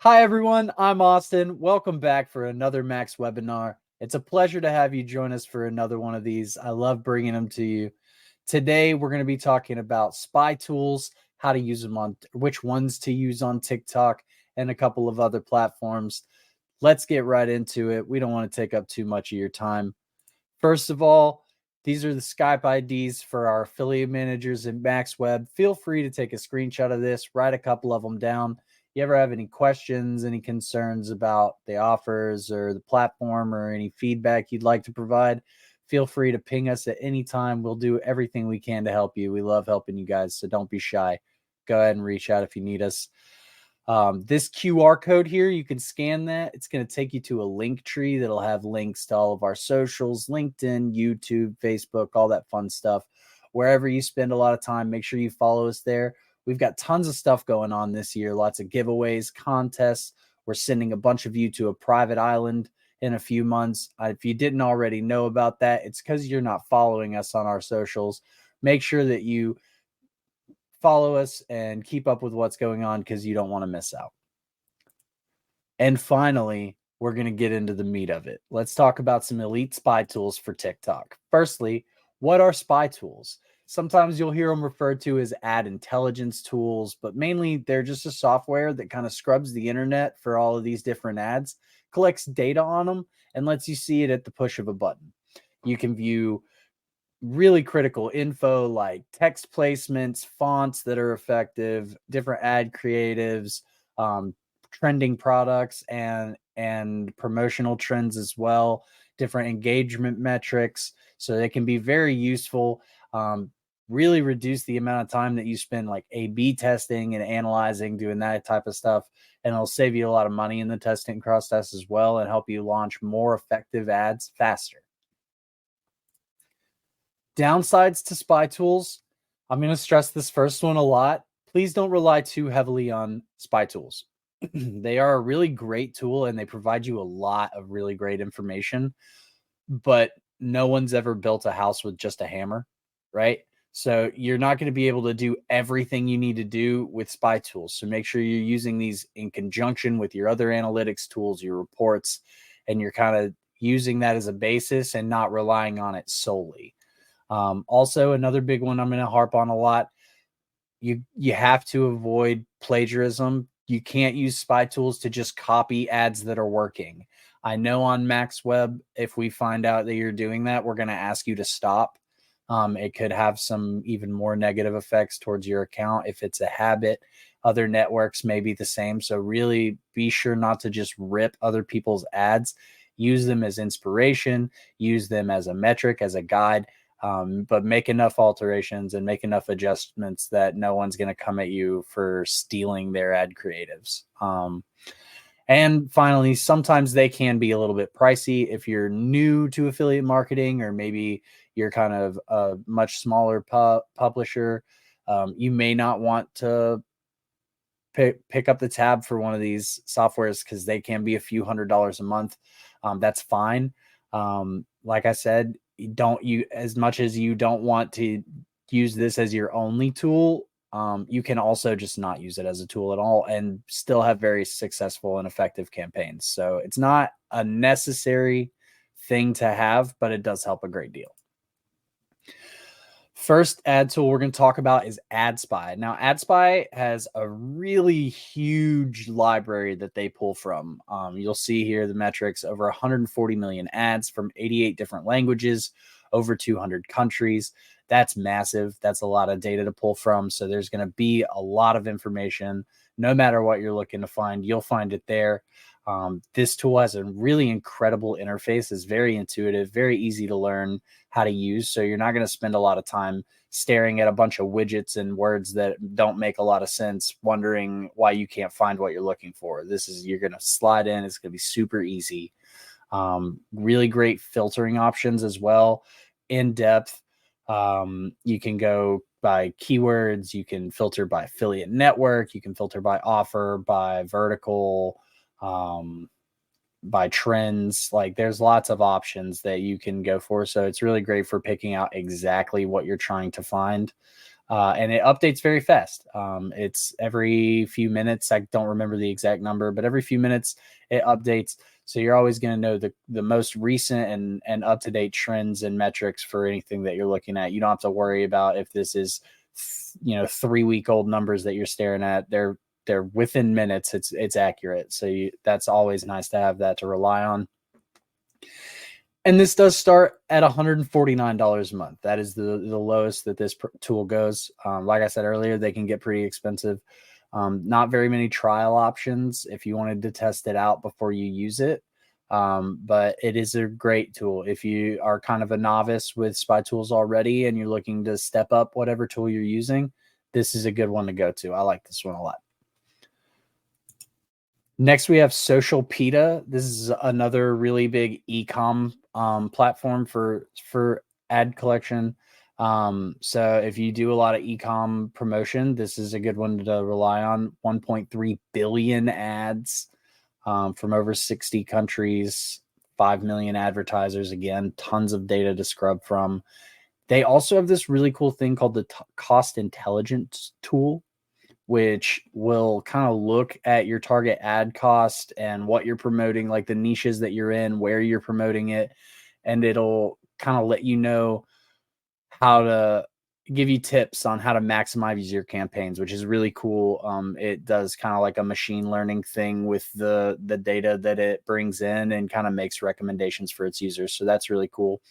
Hi, everyone. I'm Austin. Welcome back for another MaxWebinar. It's a pleasure to have you join us for another one of these. I love bringing them to you. Today, we're going to be talking about spy tools, how to use them on which ones to use on TikTok and a couple of other platforms. Let's get right into it. We don't want to take up too much of your time. First of all, these are the Skype IDs for our affiliate managers in MaxWeb. Feel free to take a screenshot of this, write a couple of them down. You ever have any questions, any concerns about the offers or the platform or any feedback you'd like to provide, feel free to ping us at any time. We'll do everything we can to help you. We love helping you guys, so don't be shy. Go ahead and reach out if you need us. This QR code here, you can scan that. It's going to take you to a link tree that'll have links to all of our socials, LinkedIn, YouTube, Facebook, all that fun stuff. Wherever you spend a lot of time, make sure you follow us there. We've got tons of stuff going on this year, lots of giveaways, contests. We're sending a bunch of you to a private island in a few months. If you didn't already know about that, it's because you're not following us on our socials. Make sure that you follow us and keep up with what's going on because you don't want to miss out. And finally, we're going to get into the meat of it. Let's talk about some elite spy tools for TikTok. Firstly, what are spy tools? Sometimes you'll hear them referred to as ad intelligence tools, but mainly they're just a software that kind of scrubs the internet for all of these different ads, collects data on them, and lets you see it at the push of a button. You can view really critical info like text placements, fonts that are effective, different ad creatives, trending products and promotional trends as well, different engagement metrics. So they can be very useful. Really reduce the amount of time that you spend like A/B testing and analyzing, doing that type of stuff. And it'll save you a lot of money in the testing process as well and help you launch more effective ads faster. Downsides to spy tools. I'm going to stress this first one a lot. Please don't rely too heavily on spy tools. They are a really great tool and they provide you a lot of really great information, but no one's ever built a house with just a hammer, right? So you're not going to be able to do everything you need to do with spy tools. So make sure you're using these in conjunction with your other analytics tools, your reports, and you're kind of using that as a basis and not relying on it solely. Also, another big one I'm going to harp on a lot, you have to avoid plagiarism. You can't use spy tools to just copy ads that are working. I know on MaxWeb, if we find out that you're doing that, we're going to ask you to stop. It could have some even more negative effects towards your account if it's a habit. Other networks may be the same. So really be sure not to just rip other people's ads. Use them as inspiration. Use them as a metric, as a guide. But make enough alterations and make enough adjustments that no one's going to come at you for stealing their ad creatives. And finally, sometimes they can be a little bit pricey if you're new to affiliate marketing, or maybe you're kind of a much smaller publisher. You may not want to pick up the tab for one of these softwares because they can be a few $100s a month. That's fine. Like I said, as much as you don't want to use this as your only tool, you can also just not use it as a tool at all and still have very successful and effective campaigns. So it's not a necessary thing to have, but it does help a great deal. First ad tool we're going to talk about is Adspy. Now, Adspy has a really huge library that they pull from. You'll see here the metrics: over 140 million ads from 88 different languages, over 200 countries. That's massive. That's a lot of data to pull from. So there's going to be a lot of information. No matter what you're looking to find, you'll find it there. This tool has a really incredible interface. It's very intuitive, very easy to learn how to use. So you're not going to spend a lot of time staring at a bunch of widgets and words that don't make a lot of sense, wondering why you can't find what you're looking for. You're going to slide in. It's going to be super easy. Really great filtering options as well. In depth. You can go by keywords. You can filter by affiliate network. You can filter by offer, by vertical, by trends. Like there's lots of options that you can go for. So it's really great for picking out exactly what you're trying to find. and it updates very fast. It's every few minutes. I don't remember the exact number, but every few minutes it updates. So you're always going to know the most recent and up-to-date trends and metrics for anything that you're looking at. You don't have to worry about if this is 3-week-old numbers that you're staring at. They're within minutes. It's accurate. So that's always nice to have that to rely on. And this does start at $149 a month. That is the lowest that this tool goes. Like I said earlier, they can get pretty expensive. Not very many trial options if you wanted to test it out before you use it. But it is a great tool. If you are kind of a novice with spy tools already and you're looking to step up whatever tool you're using, this is a good one to go to. I like this one a lot. Next, we have SocialPAA. This is another really big e-com platform for ad collection. So if you do a lot of e-com promotion, this is a good one to rely on. 1.3 billion ads from over 60 countries, 5 million advertisers. Again, tons of data to scrub from. They also have this really cool thing called the cost intelligence tool, which will kind of look at your target ad cost and what you're promoting, like the niches that you're in, where you're promoting it. And it'll kind of let you know how to give you tips on how to maximize your campaigns, which is really cool. It does kind of like a machine learning thing with the data that it brings in and kind of makes recommendations for its users. So that's really cool.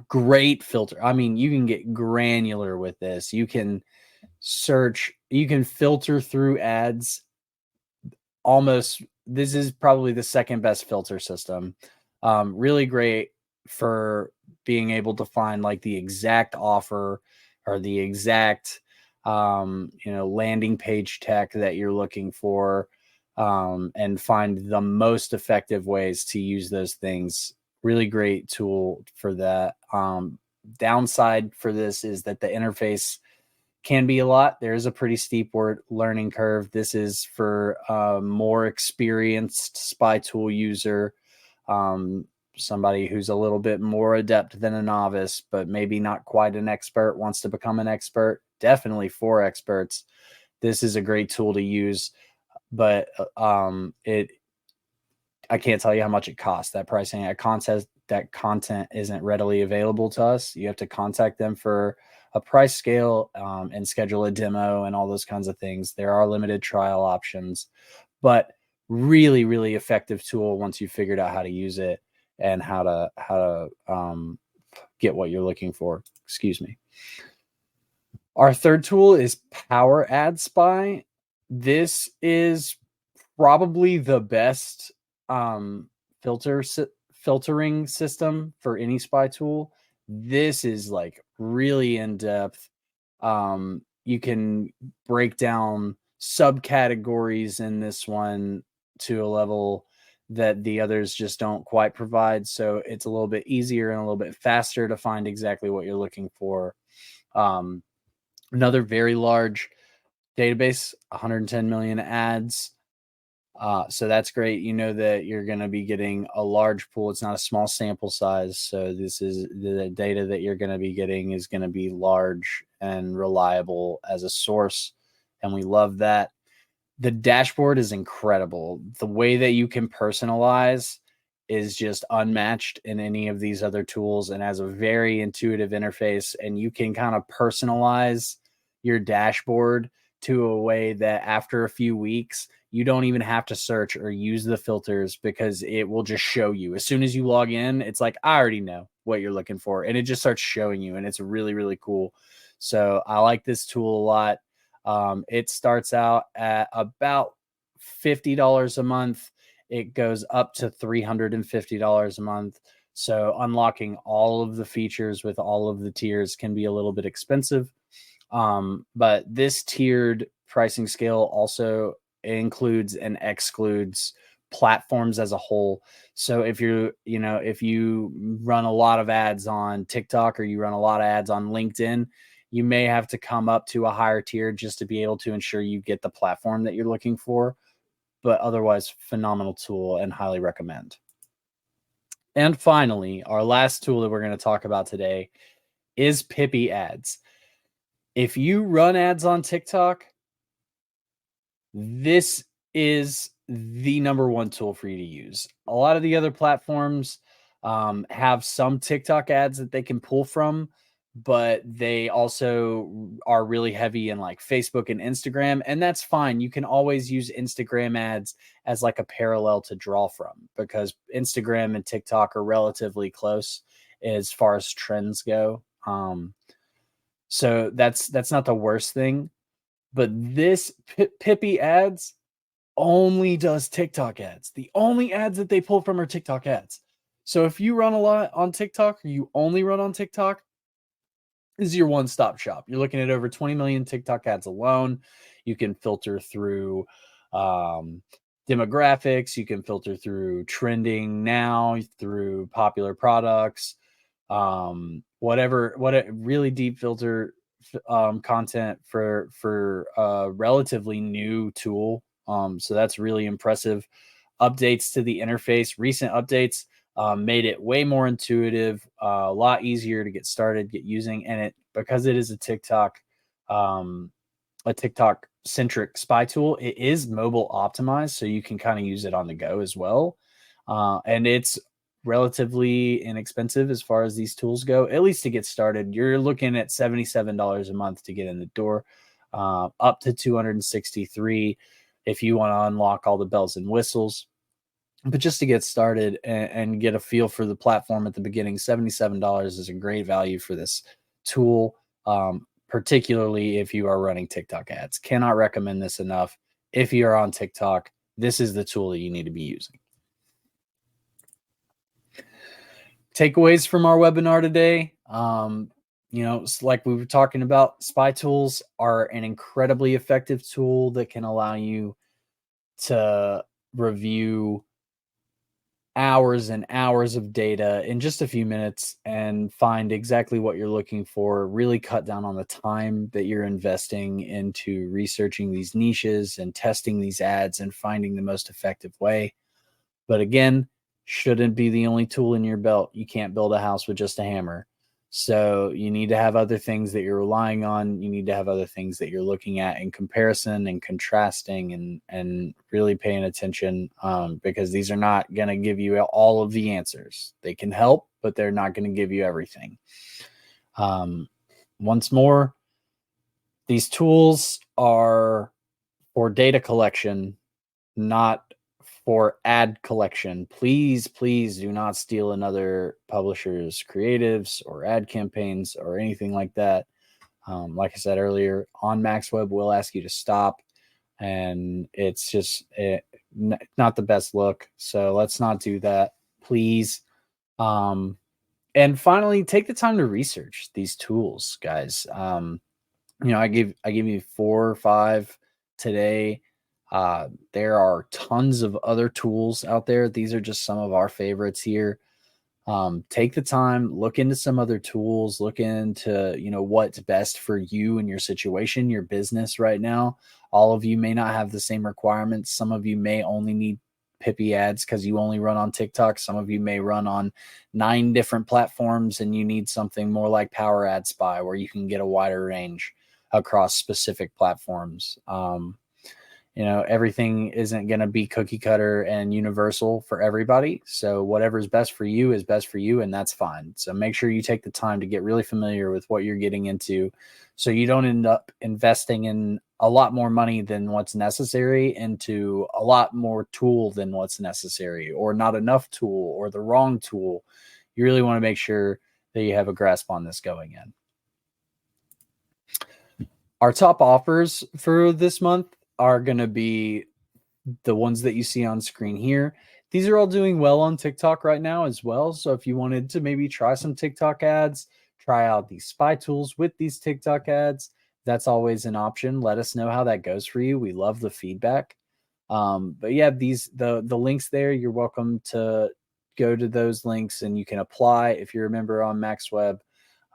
Great filter. I mean, you can get granular with this. You can search, you can filter through ads. This is probably the second best filter system. Really great for being able to find like the exact offer or the exact landing page tech that you're looking for, and find the most effective ways to use those things. Really great tool for that. Downside for this is that the interface can be a lot. There is a pretty steep learning curve. This is for a more experienced spy tool user, somebody who's a little bit more adept than a novice, but maybe not quite an expert, wants to become an expert. Definitely for experts, this is a great tool to use, but I can't tell you how much it costs. That pricing, that content isn't readily available to us. You have to contact them for a price scale and schedule a demo and all those kinds of things. There are limited trial options, but really, really effective tool once you've figured out how to use it and how to get what you're looking for. Excuse me. Our third tool is PowerAdSpy. This is probably the best filtering system for any spy tool. This is like really in depth. You can break down subcategories in this one to a level that the others just don't quite provide. So it's a little bit easier and a little bit faster to find exactly what you're looking for. Another very large database, 110 million ads. So that's great. You know that you're going to be getting a large pool. It's not a small sample size. So this is the data that you're going to be getting is going to be large and reliable as a source. And we love that. The dashboard is incredible. The way that you can personalize is just unmatched in any of these other tools and has a very intuitive interface. And you can kind of personalize your dashboard to a way that after a few weeks, you don't even have to search or use the filters because it will just show you. As soon as you log in, it's like, I already know what you're looking for. And it just starts showing you. And it's really, really cool. So I like this tool a lot. It starts out at about $50 a month. It goes up to $350 a month. So unlocking all of the features with all of the tiers can be a little bit expensive. But this tiered pricing scale also includes and excludes platforms as a whole. So if if you run a lot of ads on TikTok or you run a lot of ads on LinkedIn, you may have to come up to a higher tier just to be able to ensure you get the platform that you're looking for. But otherwise, phenomenal tool and highly recommend. And finally, our last tool that we're going to talk about today is Pippy Ads. If you run ads on TikTok, this is the number one tool for you to use. A lot of the other platforms have some TikTok ads that they can pull from, but they also are really heavy in like Facebook and Instagram, and that's fine. You can always use Instagram ads as like a parallel to draw from, because Instagram and TikTok are relatively close as far as trends go. So that's not the worst thing. But this Pippy Ads only does TikTok ads. The only ads that they pull from are TikTok ads. So if you run a lot on TikTok, or you only run on TikTok, this is your one-stop shop. You're looking at over 20 million TikTok ads alone. You can filter through demographics. You can filter through trending now, through popular products, what really deep filter content for a relatively new tool. So that's really impressive. Updates to the interface, recent updates made it way more intuitive, a lot easier to get started, get using, and it, because it is a TikTok centric spy tool, it is mobile optimized, so you can kind of use it on the go as well. And it's relatively inexpensive as far as these tools go, at least to get started. You're looking at $77 a month to get in the door, up to $263 if you want to unlock all the bells and whistles. But just to get started and get a feel for the platform at the beginning, $77 is a great value for this tool, particularly if you are running TikTok ads. Cannot recommend this enough. If you're on TikTok, this is the tool that you need to be using. Takeaways from our webinar today. Like we were talking about, spy tools are an incredibly effective tool that can allow you to review hours and hours of data in just a few minutes and find exactly what you're looking for, really cut down on the time that you're investing into researching these niches and testing these ads and finding the most effective way. But again, shouldn't be the only tool in your belt. You can't build a house with just a hammer. So you need to have other things that you're relying on. You need to have other things that you're looking at in comparison and contrasting and really paying attention, because these are not going to give you all of the answers. They can help, but they're not going to give you everything. Once more, these tools are for data collection, not for ad collection. Please do not steal another publisher's creatives or ad campaigns or anything like that. Like I said earlier, on MaxWeb, we'll ask you to stop, and it's just not the best look. So let's not do that, please. And finally, take the time to research these tools, guys. I give you 4 or 5 today. There are tons of other tools out there. These are just some of our favorites here. Take the time, look into some other tools, look into, what's best for you and your situation, your business right now. All of you may not have the same requirements. Some of you may only need Pippy Ads because you only run on TikTok. Some of you may run on 9 different platforms and you need something more like PowerAdSpy where you can get a wider range across specific platforms. Everything isn't going to be cookie cutter and universal for everybody. So whatever's best for you is best for you, and that's fine. So make sure you take the time to get really familiar with what you're getting into, so you don't end up investing in a lot more money than what's necessary into a lot more tool than what's necessary, or not enough tool, or the wrong tool. You really want to make sure that you have a grasp on this going in. Our top offers for this month are going to be the ones that you see on screen here. These are all doing well on TikTok right now as well. So if you wanted to maybe try some TikTok ads, try out these spy tools with these TikTok ads, that's always an option. Let us know how that goes for you. We love the feedback. But yeah, the links there, you're welcome to go to those links and you can apply if you're a member on MaxWeb.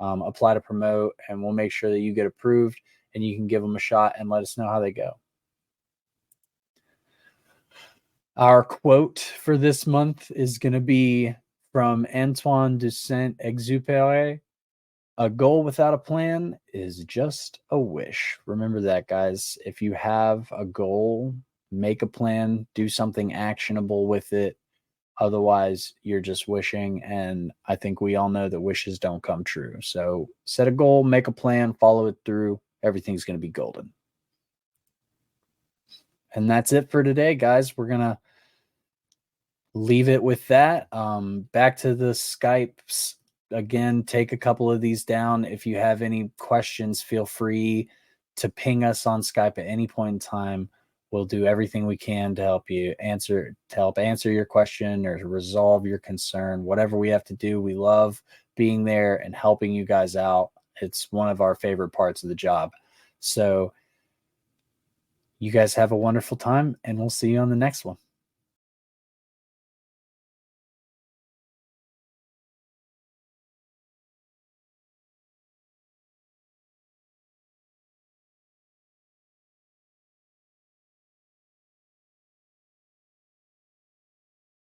Apply to promote, and we'll make sure that you get approved and you can give them a shot and let us know how they go. Our quote for this month is going to be from Antoine de Saint-Exupéry. A goal without a plan is just a wish. Remember that, guys. If you have a goal, make a plan, do something actionable with it. Otherwise, you're just wishing. And I think we all know that wishes don't come true. So set a goal, make a plan, follow it through. Everything's going to be golden. And that's it for today, guys. We're going to leave it with that. Back to the Skypes. Again, take a couple of these down. If you have any questions, feel free to ping us on Skype at any point in time. We'll do everything we can to help you answer your question or resolve your concern. Whatever we have to do, we love being there and helping you guys out. It's one of our favorite parts of the job. So you guys have a wonderful time, and we'll see you on the next one.